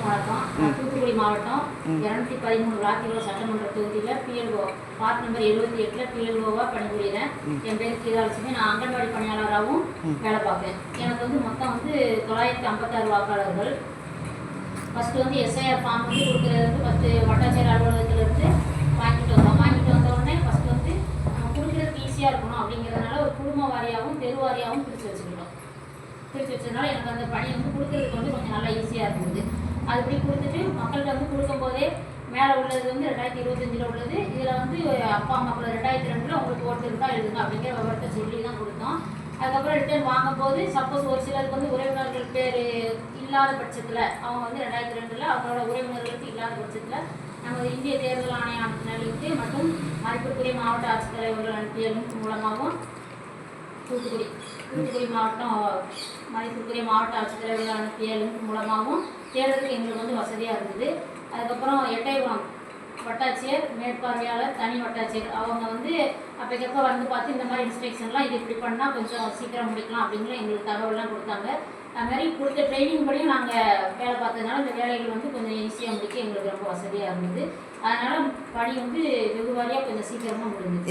வணக்கம். தூத்துக்குடி மாவட்டம் 213 விளாத்திகுள சட்டமன்ற தொகுதியில் பிஎல்ஓ பார்ட் நம்பர் 78 பிஎல்ஓவாக பணிபுரிகிறேன். என் பேர் கீதாலட்சுமி. நான் அங்கன்வாடி பணியாளராகவும் வேலை பார்ப்பேன். எனக்கு வந்து மொத்தம் வந்து 956 வாக்காளர்கள். ஃபஸ்ட்டு வந்து எஸ்ஐஆர் ஃபார்ம் வந்து கொடுக்குறது வந்து ஃபஸ்ட்டு வட்டாட்சியர் அலுவலகத்திலேருந்து வாங்கிட்டு வந்த உடனே ஃபஸ்ட்டு வந்து நம்ம கொடுக்குறதுக்கு ஈஸியாக இருக்கணும் அப்படிங்கிறதுனால ஒரு குடும்ப வாரியாகவும் தெரு வாரியாகவும் பிரித்து வச்சதுனால எனக்கு அந்த பணி வந்து கொடுக்குறதுக்கு வந்து கொஞ்சம் நல்லா ஈஸியாக இருந்தது. அதுபடி கொடுத்துட்டு மக்கள்கிட்ட வந்து கொடுக்கும்போதே மேலே உள்ளது வந்து 2025 உள்ளது. இதில் வந்து அப்பா அம்மாக்கள் 2002 உங்களுக்கு ஓட்டு இருந்தால் எழுதுங்க அப்படிங்கிற விவரத்தை சொல்லி தான் கொடுத்தோம். அதுக்கப்புறம் ரிட்டர்ன் வாங்கும்போது சப்போஸ் ஒரு சிலருக்கு வந்து உறவினர்கள் பேர் இல்லாத பட்சத்தில் அவங்க வந்து 2002 அவங்களோட உறவினர்களுக்கு இல்லாத பட்சத்தில் நமது இந்திய தேர்தல் ஆணையத்தின் லிங்க் மற்றும் மதிப்பிற்குரிய மாவட்ட ஆட்சித்தலைவர்கள் அனுப்பிய லிங்க் மூலமாகவும் தூத்துக்குடி மாவட்டம் மதிப்பிற்குரிய மாவட்ட ஆட்சித்தலைவர்கள் அனுப்பிய லிங்க் மூலமாகவும் தேர்தலுக்கு எங்களுக்கு வந்து வசதியாக இருந்தது. அதுக்கப்புறம் எட்டயபுரம் வட்டாட்சியர், மேற்பார்வையாளர், தனி வட்டாட்சியர் அவங்க வந்து அப்போக்கப்போ வந்து பார்த்து இந்த மாதிரி இன்ஸ்ட்ரக்ஷன்லாம் இது இப்படி பண்ணால் கொஞ்சம் சீக்கிரம் முடிக்கலாம் அப்படிங்கிற எங்களுக்கு தகவல்லாம் கொடுத்தாங்க. அதுமாதிரி கொடுத்த ட்ரைனிங் படியும் நாங்கள் வேலை பார்த்ததுனால இந்த வேலைகள் வந்து கொஞ்சம் ஈஸியாக முடிக்க எங்களுக்கு ரொம்ப வசதியாக இருந்தது. அதனால் பணி வந்து வெகு வாரியாக கொஞ்சம் சீக்கிரமாக முடிஞ்சிச்சு.